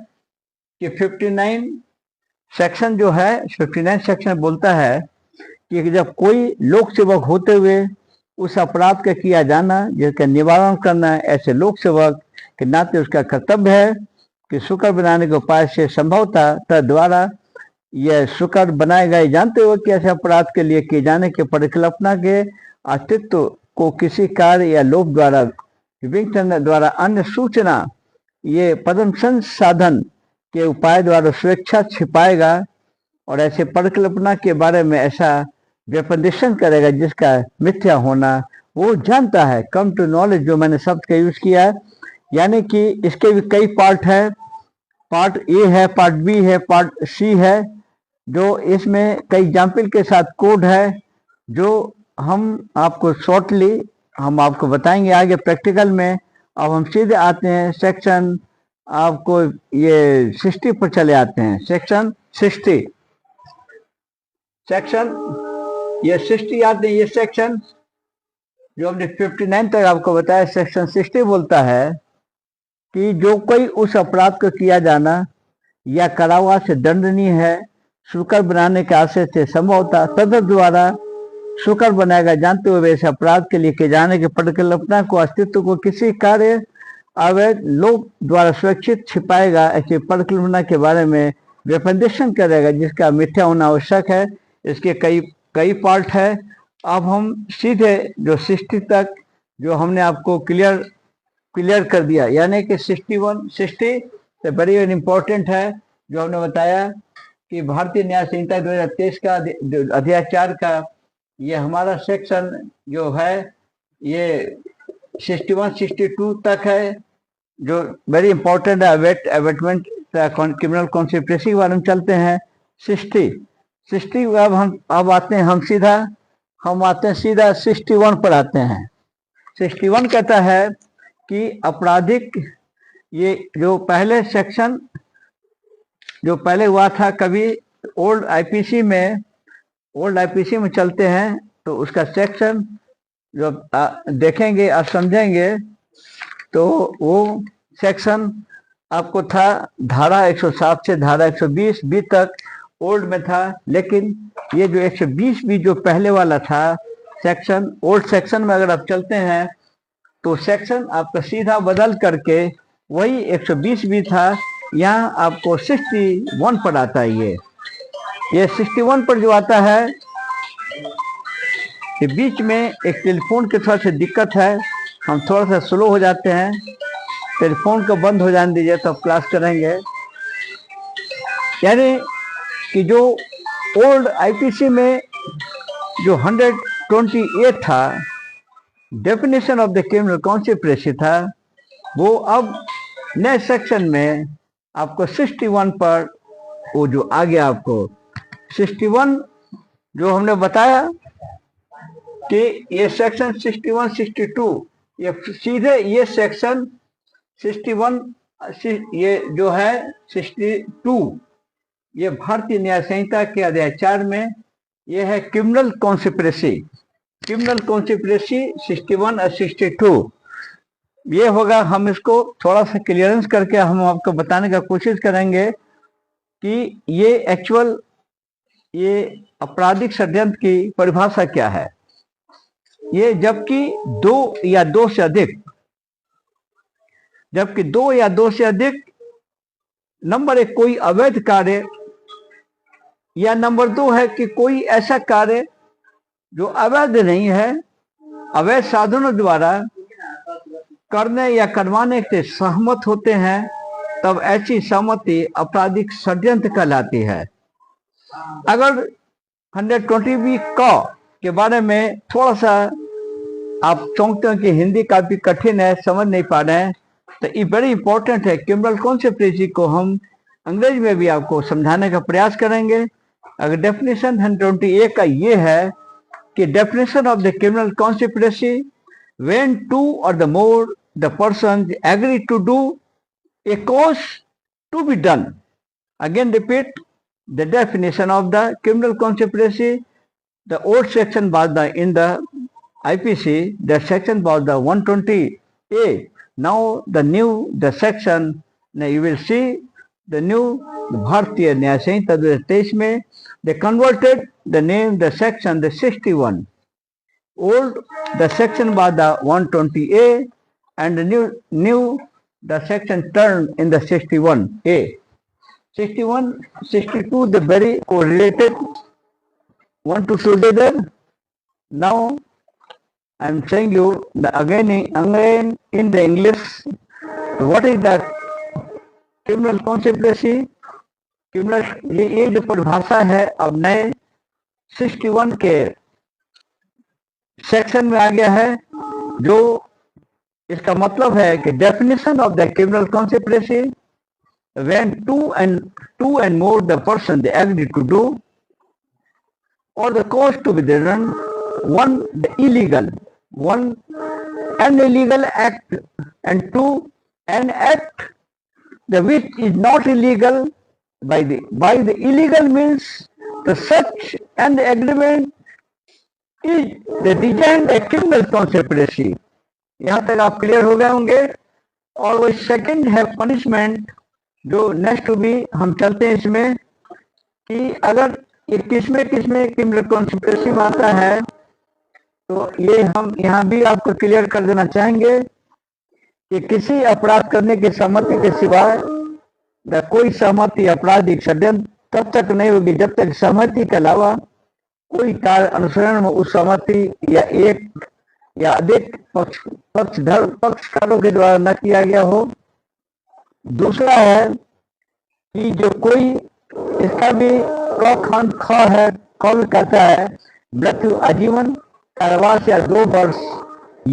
कि 59 सेक्शन जो है 59 सेक्शन बोलता है कि जब कोई लोक सेवक होते हुए उस अपराध का किया जाना जिसका निवारण करना है, ऐसे लोक सेवक के नाते उसका कर्तव्य है कि शुकर बनाने के उपाय से संभवतः द्वारा यह शुकर बनाए गए, जानते हुए कि ऐसे अपराध के लिए किए जाने के परिकल्पना के अस्तित्व को किसी कार्य या लोभ द्वारा द्वारा अन्य सूचना ये पदम संसाधन के उपाय द्वारा स्वेच्छा छिपाएगा और ऐसे परिकल्पना के बारे में ऐसा व्यपदेशन करेगा जिसका मिथ्या होना वो जानता है। कम टू नॉलेज जो मैंने शब्द का यूज किया है, यानी कि इसके भी कई पार्ट है। पार्ट ए है, पार्ट बी है, पार्ट सी है, जो इसमें कई एग्जाम्पल के साथ कोड है जो हम आपको शॉर्टली हम आपको बताएंगे आगे प्रैक्टिकल में। अब हम सीधे आते हैं सेक्शन आपको ये 60 पर चले आते हैं। सेक्शन 60 ये 60 आते हैं। ये सेक्शन जो हमने 59 तक आपको बताया, सेक्शन 60 बोलता है कि जो कोई उस अपराध को किया जाना या कारावास से दंडनीय है शुकर बनाने के आशय से संभवतः तद द्वारा शुकर बनाएगा, जानते हुए वैसे अपराध के लिए किए जाने के परिकल्पना को अस्तित्व को किसी कार्य अवैध लोक द्वारा सुरक्षित छिपाएगा, ऐसी परिकल्पना के बारे में व्यपदेशन करेगा जिसका मिथ्या होना आवश्यक है। इसके कई पार्ट है। अब हम सीधे जो 60 तक जो हमने आपको क्लियर कर दिया, यानी कि 60 से बड़ी इम्पोर्टेंट है जो हमने बताया कि भारतीय न्याय संहिता 2023 का अध्याय 4 का ये हमारा सेक्शन जो है ये 61 62 तक है, जो वेरी इंपॉर्टेंट है। अवेटमेंट क्रिमिनल कॉन्स्पिरेसी के बारे में चलते हैं। 60 अब आते हैं हम आते हैं सीधा 61 पर आते हैं। 61 कहता है कि आपराधिक, ये जो पहले सेक्शन जो पहले हुआ था कभी ओल्ड आईपीसी में चलते हैं तो उसका सेक्शन जो देखेंगे और समझेंगे तो वो सेक्शन आपको था धारा 107 से धारा 120 बी तक ओल्ड में था। लेकिन ये जो 120 बी जो पहले वाला था सेक्शन, ओल्ड सेक्शन में अगर आप चलते हैं तो सेक्शन आपका सीधा बदल करके वही 120 बी था, यहाँ आपको 61 पर आता है। ये 61 पर जो आता है, ये बीच में एक टेलीफोन के थोड़ा सा दिक्कत है, हम थोड़ा सा स्लो हो जाते हैं। टेलीफोन को बंद हो जाने दीजिए तो क्लास करेंगे। यानी कि जो ओल्ड आईपीसी में जो 128 था, definition of the criminal conspiracy था, वो अब नए सेक्शन में आपको 61 पर वो जो आ गया आपको 61 जो हमने बताया कि ये सेक्शन 61, 62, ये सीधे ये सेक्शन 61 ये जो है 62 ये भारतीय न्याय संहिता के अध्याय 4 में ये है क्रिमिनल कॉन्स्पिरेसी 61 और 62 ये होगा। हम इसको थोड़ा सा क्लियरेंस करके हम आपको बताने का कोशिश करेंगे कि ये एक्चुअल ये आपराधिक षड्यंत्र की परिभाषा क्या है। ये जबकि दो या दो से अधिक नंबर एक कोई अवैध कार्य, या नंबर 2 है कि कोई ऐसा कार्य जो अवैध नहीं है, अवैध साधनों द्वारा करने या करवाने के सहमत होते हैं, तब ऐसी सहमति आपराधिक षड्यंत्र कहलाती है। अगर 120B के बारे में थोड़ा सा आप चौंकते हो कि हिंदी काफी कठिन है, समझ नहीं पा रहे हैं, तो ये वेरी इंपॉर्टेंट है। क्रिमिनल कॉन्स्पिरेसी को हम अंग्रेजी में भी आपको समझाने का प्रयास करेंगे। अगर डेफिनेशन 120A का ये है कि definition of the criminal conspiracy when two or the more the persons agree to do a cause to be done. Again repeat the definition of the criminal conspiracy. The old section was in the IPC, the section was the 120A. Now the section, now you will see the new Bharatiya Nyaya Sanhita 2023 में they converted the name, the section, the 61. Old the section was the 120A and the new the section turned in the 61A. 61, 62 the very correlated one to together. Now I am saying you the again in the English, what is the criminal conspiracy? Criminal ये जो परिभाषा है अब नए 61 के section में आ गया है, जो इसका मतलब है कि definition of the criminal conspiracy when two and more the person they agree to do or the cause to be done, one an illegal act, and two an act the which is not illegal by the illegal means, the such and the agreement is the designed a criminal conspiracy. यहाँ तक आप clear हो गए होंगे। और वो second है punishment, जो नेक्स्ट भी हम चलते हैं इसमें कि अगर ये किसमें क्रिमिनल कॉन्स्पिरेसी में आता है, तो ये हम यहाँ भी आपको क्लियर कर देना चाहेंगे कि किसी अपराध करने की सहमति के सिवाय कोई सहमति आपराधिक षड्यंत्र तब तक नहीं होगी जब तक सहमति के अलावा कोई कार्य अनुसरण में उस सहमति या एक या अधिक पक्षकारों के द्वारा न किया गया हो। दूसरा है कि जो कोई इसका भी खंड ख है, कौन कहता है मृत्यु, आजीवन कारावास या 2 वर्ष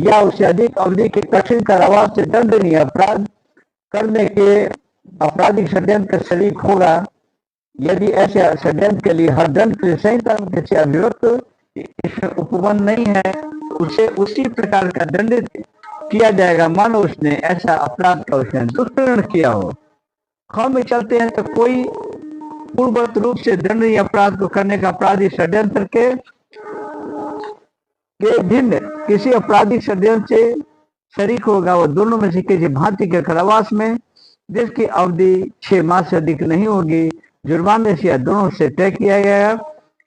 या उससे अधिक अवधि के कठिन कारावास से दंडनीय अपराध करने के आपराधिक षड्यंत्र का शरीक होगा, यदि ऐसे षड्यंत्र के लिए हर दंड के संहिता में किसी अभियुक्त इसमें उपबंध नहीं है तो उसे उसी प्रकार का दंडित किया जाएगा मानो उसने ऐसा अपराध का उसने दुष्प्रेरण किया हो। हम में चलते हैं तो कोई पूर्ववत रूप से दंडनीय अपराध को करने का अपराधी षड्यंत्र के भिन्न किसी आपराधिक षड्यंत्र से शरीक होगा, वो दोनों में से किसी भांति के कारावास में जिसकी अवधि 6 माह से अधिक नहीं होगी जुर्माने से या दोनों से तय किया गया।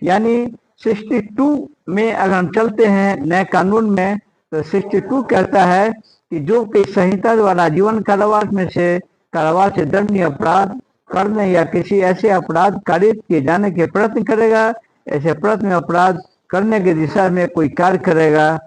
यानी 62 में अगर हम चलते हैं नए कानून में तो 62 कहता है कि जो कि संहिता द्वारा जीवन कारावास में से कारावास से दंडनीय अपराध करने या किसी ऐसे अपराध कारित किए जाने के प्रयत्न करेगा, ऐसे प्रयत्न अपराध करने की दिशा में कोई कार्य करेगा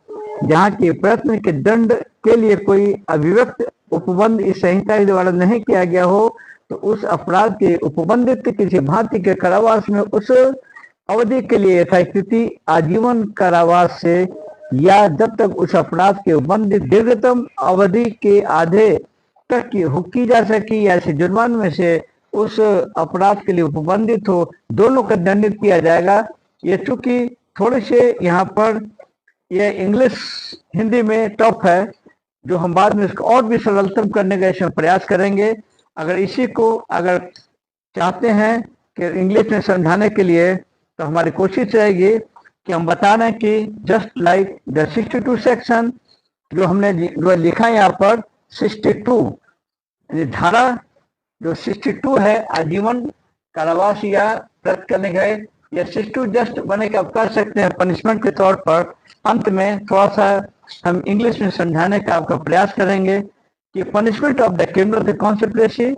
जहाँ की प्रयत्न के दंड के लिए कोई अभिव्यक्त उपबंध इस संहिता के द्वारा नहीं किया गया हो तो उस अपराध के उपबंधित किसी भांति के कारावास में उस अवधि के लिए यथास्थिति आजीवन कारावास से या जब तक उस अपराध के उपबंधित दीर्घतम अवधि के आधे तक की जा सकी या ऐसे जुर्मान में से उस अपराध के लिए उपबंधित हो, दोनों का दंडित किया जाएगा। ये चूंकि थोड़े से यहाँ पर ये इंग्लिश हिंदी में टफ है, जो हम बाद में इसको और भी सरलतम करने का इसमें प्रयास करेंगे। अगर इसी को अगर चाहते हैं कि इंग्लिश में समझाने के लिए तो हमारी कोशिश रहेगी कि हम बता रहे हैं कि जस्ट लाइक द 62 सेक्शन जो हमने जो लिखा है यहाँ पर 62 धारा जो 62 है आजीवन कारावास या रद्द करने का या 62 जस्ट बने के आप कर सकते हैं पनिशमेंट के तौर पर। अंत में थोड़ा सा हम इंग्लिश में समझाने का आपका प्रयास करेंगे कि punishment of the criminal of the conspiracy,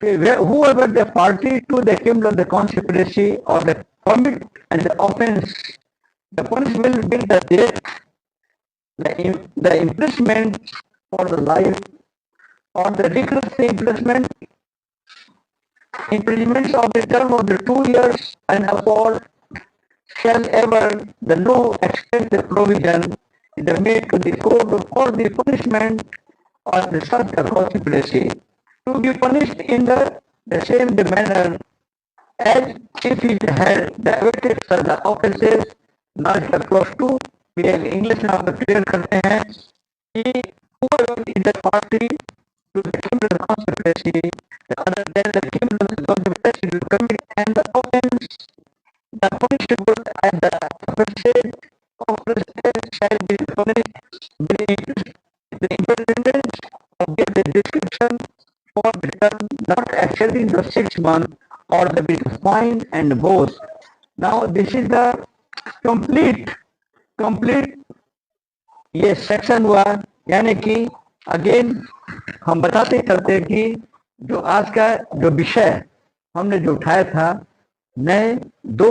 whoever the party to the criminal of the conspiracy or the commit and the offense, the punishment will be the death, the imprisonment for the life, or the rigorous imprisonment of the term of the 2 years and upward shall ever the law extend the provision either made to the code for the punishment or the such a conspiracy to be punished in the same manner as if it had the awaited such the offenses। now the clause 2 we have English में आप clear करते हैं कि whoever is the party to the criminal conspiracy other than the criminal conspiracy to commit and the offense the punishable and the offenses shall be punished with the imprisonment of the description for the term not exceeding the 6 months or the with fine and both। now this is the complete ये section हुआ। यानी कि again हम बताते चलते कि जो आज का जो विषय हमने जो उठाया था नए दो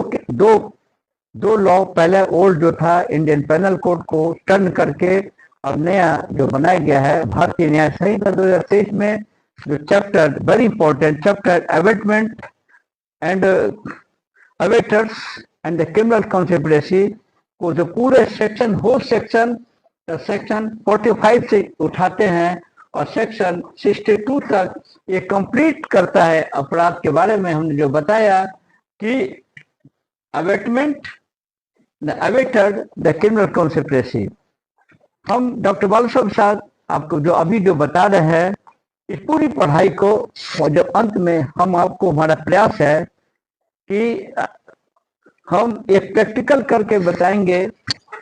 लॉ, पहले ओल्ड जो था इंडियन पेनल कोड को टर्न करके अब नया जो बनाया गया है भारतीय न्याय संहिता 2023 में जो chapter very important chapter abetment and abettors and the criminal conspiracy को जो पूरे सेक्शन हो सेक्शन 45 से उठाते हैं और सेक्शन 62 तक ये कंप्लीट करता है। अपराध के बारे में हमने जो बताया कि abetment the अवेटर the criminal conspiracy. हम डॉक्टर बालू साहब आपको जो अभी जो बता रहे हैं इस पूरी पढ़ाई को और जब अंत में हम आपको हमारा प्रयास है कि हम एक प्रैक्टिकल करके बताएंगे,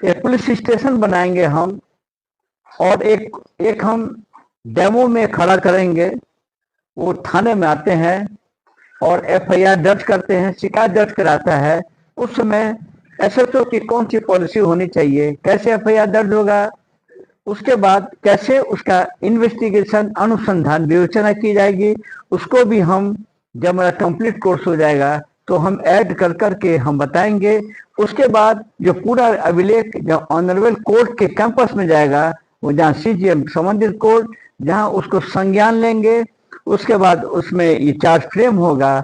एक पुलिस स्टेशन बनाएंगे हम और एक हम डेमो में खड़ा करेंगे। वो थाने में आते हैं और एफआईआर दर्ज करते हैं, शिकायत दर्ज कराता है। उस समय एसएचओ की कौन सी पॉलिसी होनी चाहिए, कैसे एफआईआर दर्ज होगा, उसके बाद कैसे उसका इन्वेस्टिगेशन अनुसंधान विवेचना की जाएगी, उसको भी हम जब हमारा कंप्लीट कोर्स हो जाएगा तो हम ऐड कर करके हम बताएंगे। उसके बाद जो पूरा अभिलेख जो ऑनरेबल कोर्ट के कैंपस में जाएगा वो जहाँ सीजीएम संबंधित कोर्ट जहाँ उसको संज्ञान लेंगे, उसके बाद उसमें ये चार्ज फ्रेम होगा।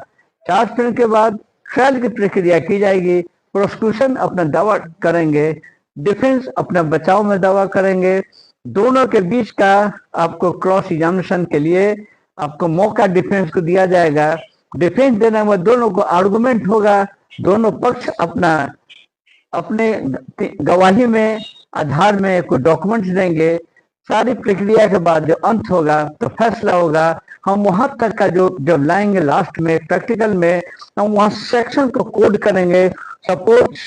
चार्ज फ्रेम के बाद ट्रायल की प्रक्रिया की जाएगी, प्रोसिक्यूशन अपना दावा करेंगे, डिफेंस अपना बचाव में दावा करेंगे। दोनों के बीच का आपको क्रॉस एग्जामिनेशन के लिए आपको मौका डिफेंस को दिया जाएगा। डिफेंस देने में दोनों को आर्गुमेंट होगा, दोनों पक्ष अपना अपने गवाही में आधार में कोई डॉक्यूमेंट्स देंगे। सारी प्रक्रिया के बाद जो अंत होगा तो फैसला होगा। हम वहां तक का जो जब लाएंगे लास्ट में प्रैक्टिकल में, हम वहां सेक्शन को कोड करेंगे। सपोज